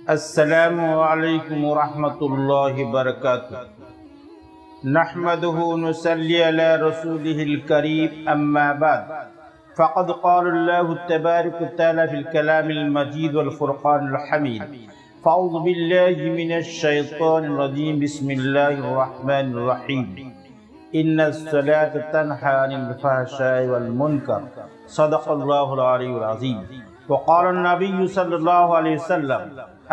السلام علیکم ورحمۃ اللہ وبرکاتہ۔ نحمده نصلی علی رسوله الکریم، اما بعد فقد قال اللہ تبارک وتعالی فی الکلام المجید والفرقان الحمید، فاعوذ باللہ من الشیطان الرجیم، بسم اللہ الرحمن الرحیم، ان الصلاة تنہی عن الفحشاء والمنکر، صدق اللہ العلی العظیم۔ وقال النبی صلی اللہ علیہ وسلم،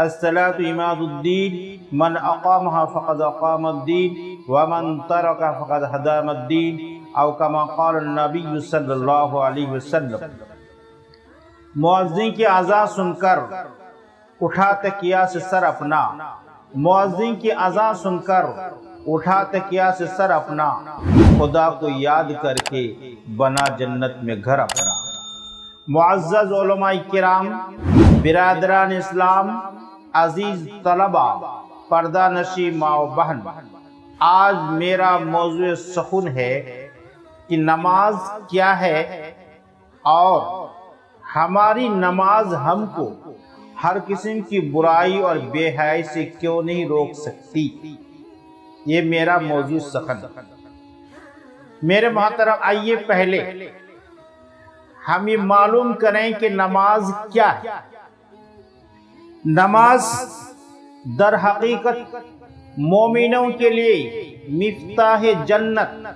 الصلاة عماد الدین، من اقامها فقد اقام الدین ومن ترک فقد ہدم الدین، او کما قال النبی صلی اللہ علیہ وسلم۔ مؤذن کی اذان سن کر اٹھا تکیہ سے سر اپنا، مؤذن کی اذان سن کر اٹھا تکیہ سے سر اپنا، خدا کو یاد کر کے بنا جنت میں گھر اپنا۔ معزز علماء کرام، برادران اسلام، عزیز طلبہ، پردہ نشی ماں و بہن، آج میرا موضوع سخن ہے کہ نماز کیا ہے اور ہماری نماز ہم کو ہر قسم کی برائی اور بے حیائی سے کیوں نہیں روک سکتی۔ یہ میرا موضوع سخن۔ میرے محترم، آئیے پہلے ہم یہ معلوم کریں کہ نماز کیا ہے۔ نماز در حقیقت مومنوں کے لیے مفتاح جنت،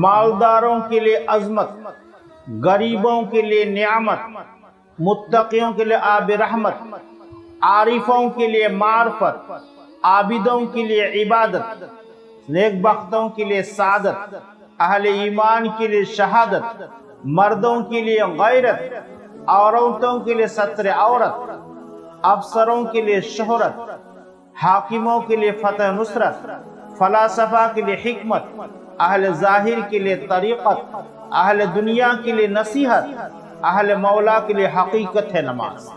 مالداروں کے لیے عظمت، غریبوں کے لیے نعمت، متقیوں کے لیے آب رحمت، عارفوں کے لیے معرفت، عابدوں کے لیے عبادت، نیک بختوں کے لیے سعادت، اہل ایمان کے لیے شہادت، مردوں کے لیے غیرت، عورتوں کے لیے ستر عورت، افسروں کے لیے شہرت، حاکموں کے لیے فتح نصرت، فلاسفہ کے لیے حکمت، اہل ظاہر کے لیے طریقت، اہل دنیا کے لیے نصیحت، اہل مولا کے لیے حقیقت ہے نماز۔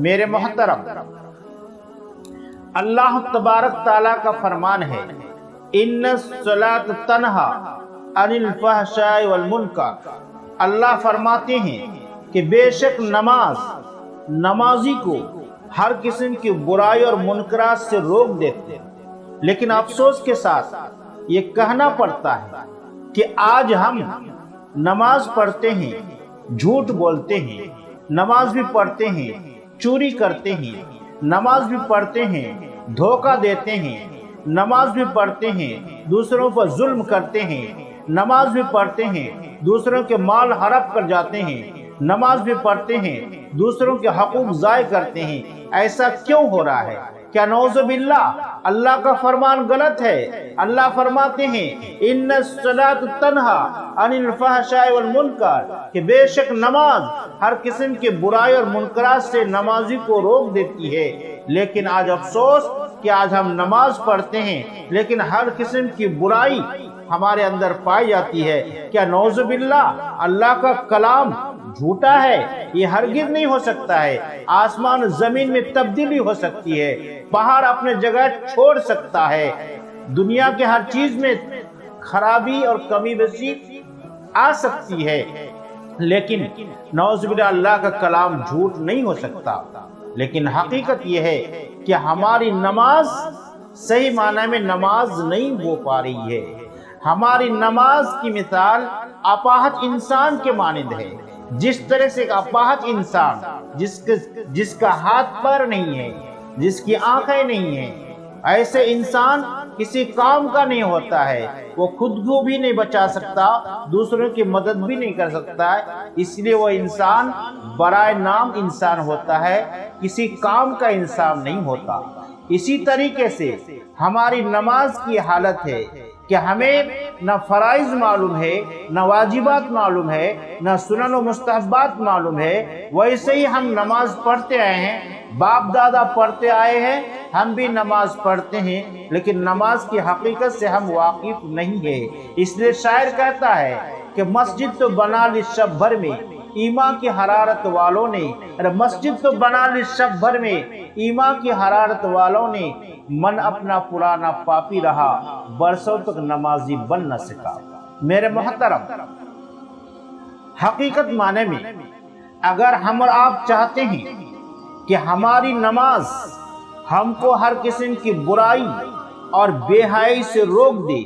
میرے محترم، اللہ تبارک تعالیٰ کا فرمان ہے، ان الصلاۃ تنہی عن الفحشاء والمنکر۔ اللہ فرماتے ہیں کہ بے شک نمازی کو ہر قسم کی برائی اور منکرات سے روک دیتے ہیں، لیکن افسوس کے ساتھ یہ کہنا پڑتا ہے کہ آج ہم نماز پڑھتے ہیں، جھوٹ بولتے ہیں، نماز بھی پڑھتے ہیں، چوری کرتے ہیں، نماز بھی پڑھتے ہیں، دھوکہ دیتے ہیں، نماز بھی پڑھتے ہیں، دوسروں پر ظلم کرتے ہیں، نماز بھی پڑھتے ہیں، دوسروں کے مال ہڑپ کر جاتے ہیں، نماز بھی پڑھتے ہیں، دوسروں کے حقوق ضائع کرتے ہیں۔ ایسا کیوں ہو رہا ہے؟ کیا نعوذ باللہ اللہ کا فرمان غلط ہے؟ اللہ فرماتے ہیں، ان الصلاۃ تنہی عن الفحشاء والمنکر، کہ بے شک نماز ہر قسم کے برائی اور منکرات سے نمازی کو روک دیتی ہے۔ لیکن آج افسوس کہ آج ہم نماز پڑھتے ہیں لیکن ہر قسم کی برائی ہمارے اندر پائی جاتی ہے۔ کیا نعوذ باللہ اللہ کا کلام جھوٹا ہے؟ یہ ہرگز نہیں ہو سکتا ہے۔ آسمان زمین میں تبدیلی ہو سکتی ہے، پہاڑ اپنے جگہ چھوڑ سکتا ہے، دنیا کے ہر چیز میں خرابی اور کمی بیشی آ سکتی ہے، لیکن نعوذ باللہ اللہ کا کلام جھوٹ نہیں ہو سکتا۔ لیکن حقیقت یہ ہے کہ ہماری نماز صحیح معنی میں نماز نہیں ہو پا رہی ہے۔ ہماری نماز کی مثال اپاہج انسان کے مانند ہے۔ جس طرح سے ایک اپاہج انسان جس کا ہاتھ پیر نہیں ہے، جس کی آنکھیں نہیں ہیں، ایسے انسان کسی کام کا نہیں ہوتا ہے، وہ خود کو بھی نہیں بچا سکتا، دوسروں کی مدد بھی نہیں کر سکتا ہے، اس لیے وہ انسان برائے نام انسان ہوتا ہے، کسی کام کا انسان نہیں ہوتا۔ اسی طریقے سے ہماری نماز کی حالت ہے کہ ہمیں نہ فرائض معلوم ہے، نہ واجبات معلوم ہے، نہ سنن و مستحبات معلوم ہے۔ ویسے ہی ہم نماز پڑھتے آئے ہیں، باپ دادا پڑھتے آئے ہیں، ہم بھی نماز پڑھتے ہیں، لیکن نماز کی حقیقت سے ہم واقف نہیں ہیں۔ اس لیے شاعر کہتا ہے کہ مسجد تو بنا لی شب بھر میں ایمان کی حرارت والوں نے، مسجد تو بنا لی شب بھر میں ایمان کی حرارت والوں نے، من اپنا پرانا پاپی رہا، برسوں تک نمازی بن نہ سکا۔ میرے محترم، حقیقت معنی میں اگر ہم اور آپ چاہتے ہیں کہ ہماری نماز ہم کو ہر قسم کی برائی اور بے حیائی سے روک دے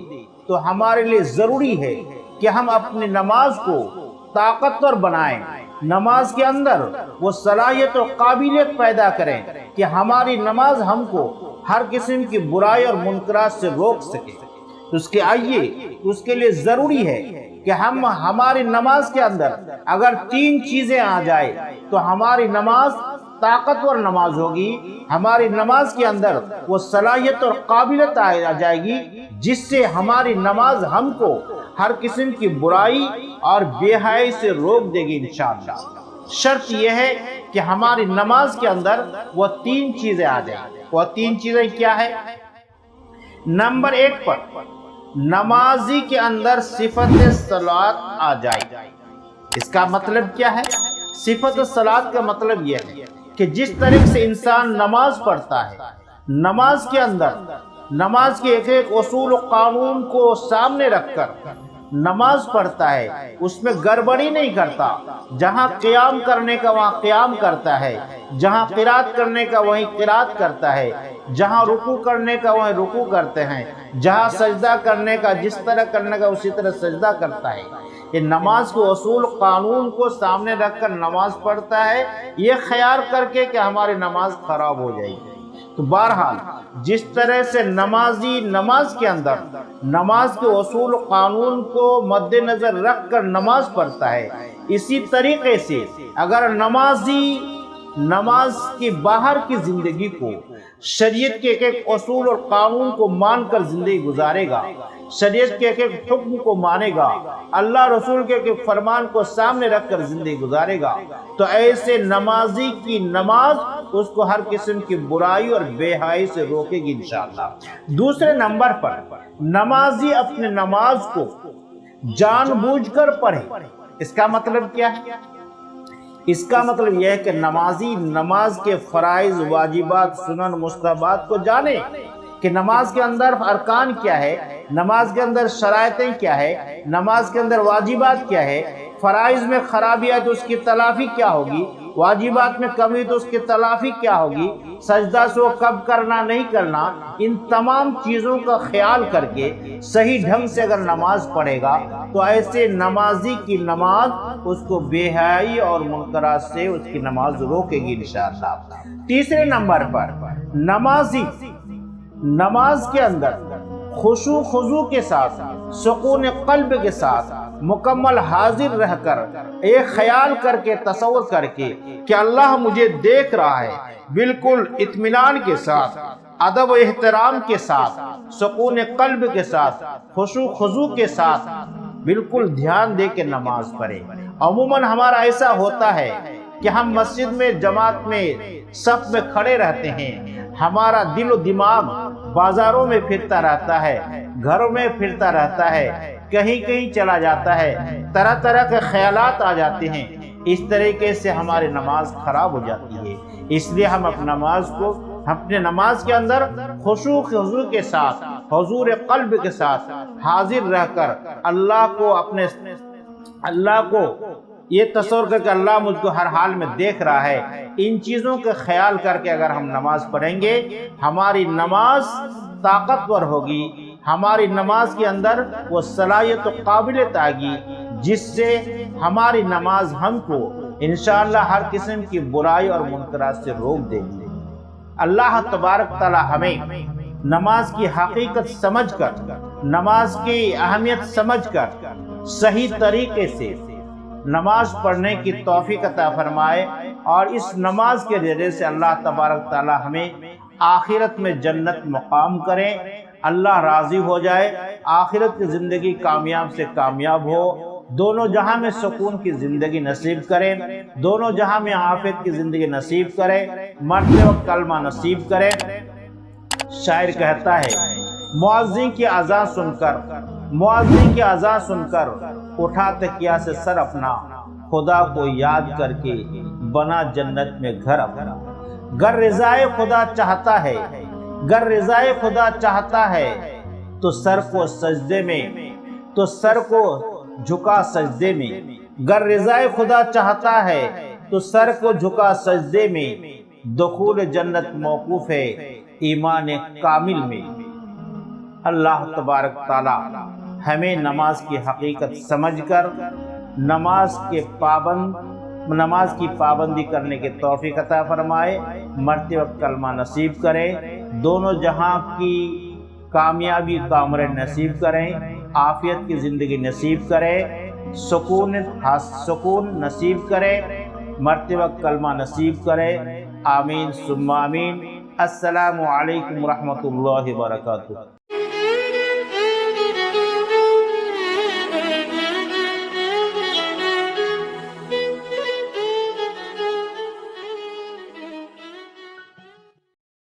تو ہمارے لیے ضروری ہے کہ ہم اپنی نماز کو طاقتور بنائیں، نماز کے اندر وہ صلاحیت و قابلیت پیدا کریں کہ ہماری نماز ہم کو ہر قسم کی برائی اور منکرات سے روک سکے۔ اس کے لیے ضروری ہے کہ ہم ہماری نماز کے اندر اگر 3 چیزیں آ جائے تو ہماری نماز طاقتور نماز ہوگی، ہماری نماز کے اندر وہ صلاحیت اور قابلیت آ جائے گی جس سے ہماری نماز ہم کو ہر قسم کی برائی اور بے حیائی سے روک دے گی انشاءاللہ۔ شرط یہ ہے کہ ہماری نماز کے اندر وہ 3 چیزیں آ جائیں۔ وہ 3 چیزیں کیا ہے؟ نمبر 1 پر نمازی کے اندر صفت صلات آ جائے۔ اس کا مطلب کیا ہے؟ صفت صلات کا مطلب یہ ہے کہ جس طرح سے انسان نماز پڑھتا ہے، نماز کے اندر نماز کے ایک ایک اصول و قانون کو سامنے رکھ کر نماز پڑھتا ہے، اس میں گڑبڑی نہیں کرتا، جہاں قیام کرنے کا وہاں قیام کرتا ہے، جہاں قرات کرنے کا وہیں قرات کرتا ہے، جہاں رکوع کرنے کا وہیں رکوع کرتے ہیں، جہاں سجدہ کرنے کا جس طرح کرنے کا اسی طرح سجدہ کرتا ہے۔ یہ نماز کے اصول قانون کو سامنے رکھ کر نماز پڑھتا ہے، یہ خیال کر کے کہ ہماری نماز خراب ہو جائے گی۔ تو بہرحال جس طرح سے نمازی نماز کے اندر نماز کے اصول قانون کو مد نظر رکھ کر نماز پڑھتا ہے، اسی طریقے سے اگر نمازی نماز کے باہر کی زندگی کو شریعت کے ایک ایک اصول اور قانون کو مان کر زندگی گزارے گا، شریعت کے ایک ایک حکم کو مانے گا، اللہ رسول کے ایک ایک فرمان کو سامنے رکھ کر زندگی گزارے گا، تو ایسے نمازی کی نماز اس کو ہر قسم کی برائی اور بے حیائی سے روکے گی انشاءاللہ۔ دوسرے نمبر پر نمازی اپنے نماز کو جان بوجھ کر پڑھے۔ اس کا مطلب کیا ہے؟ اس کا مطلب یہ ہے کہ نمازی نماز کے فرائض، واجبات، سنن، مستحبات کو جانے کہ نماز کے اندر ارکان کیا ہے، نماز کے اندر شرائطیں کیا ہے، نماز کے اندر واجبات کیا ہے، فرائض میں خرابی ہے تو اس کی تلافی کیا ہوگی، واجبات میں کمی تو اس کی تلافی کیا ہوگی، سجدہ سے وہ کب کرنا نہیں کرنا، ان تمام چیزوں کا خیال کر کے صحیح ڈھنگ سے اگر نماز پڑھے گا تو ایسے نمازی کی نماز اس کو بے حیائی اور منکرات سے اس کی نماز روکے گی انشاءاللہ۔ تیسرے نمبر پر نمازی نماز کے اندر خشوع خضوع کے ساتھ، سکون قلب کے ساتھ مکمل حاضر رہ کر ایک خیال کر کے تصور کر کے کہ اللہ مجھے دیکھ رہا ہے، بالکل اطمینان کے ساتھ، ادب و احترام کے ساتھ، سکون قلب کے ساتھ، خشوع خضوع کے ساتھ بالکل دھیان دے کے نماز پڑھے۔ عموماً ہمارا ایسا ہوتا ہے کہ ہم مسجد میں جماعت میں صف میں کھڑے رہتے ہیں، ہمارا دل و دماغ بازاروں میں پھرتا رہتا ہے، گھروں میں پھرتا رہتا ہے، کہیں کہیں چلا جاتا ہے، طرح طرح کے خیالات آ جاتے ہیں، اس طریقے سے ہماری نماز خراب ہو جاتی ہے۔ اس لیے ہم اپنے نماز کے اندر خشوع خضوع کے ساتھ، حضور قلب کے ساتھ حاضر رہ کر اللہ کو یہ تصور کر کے اللہ مجھ کو ہر حال میں دیکھ رہا ہے، ان چیزوں کا خیال کر کے اگر ہم نماز پڑھیں گے ہماری نماز طاقتور ہوگی، ہماری نماز کے اندر وہ صلاحیت و قابلیت آئے گی جس سے ہماری نماز ہم کو انشاءاللہ ہر قسم کی برائی اور منکرات سے روک دے گی۔ اللہ تبارک تعالی ہمیں نماز کی حقیقت سمجھ کر، نماز کی اہمیت سمجھ کر صحیح طریقے سے نماز پڑھنے کی توفیق عطا فرمائے، اور اس نماز کے ذریعے سے اللہ تبارک تعالی ہمیں آخرت میں جنت مقام کرے، اللہ راضی ہو جائے، آخرت کی زندگی کامیاب سے کامیاب ہو، دونوں جہاں میں سکون کی زندگی نصیب کرے، دونوں جہاں میں عافیت کی زندگی نصیب کرے، مرتے وقت کلمہ نصیب کرے۔ شاعر کہتا ہے مؤذن کی اذان سن کر اٹھا تکیہ سے سر اپنا، خدا کو یاد کر کے بنا جنت میں گھر اپنا۔ گر رضائے خدا چاہتا ہے تو سر کو جھکا سجدے میں، گر رضائے خدا چاہتا ہے تو سر کو جھکا سجدے میں، دخول جنت موقوف ہے ایمان کامل میں۔ اللہ تبارک تعالی ہمیں نماز کی حقیقت سمجھ کر نماز کی پابندی کرنے کے توفیق عطا فرمائے، مرتے وقت کلمہ نصیب کرے، دونوں جہاں کی کامیابی کا عمر نصیب کریں، عافیت کی زندگی نصیب کرے، سکون نصیب کرے، مرتے وقت کلمہ نصیب کرے، آمین ثم آمین۔ السلام علیکم ورحمۃ اللہ وبرکاتہ۔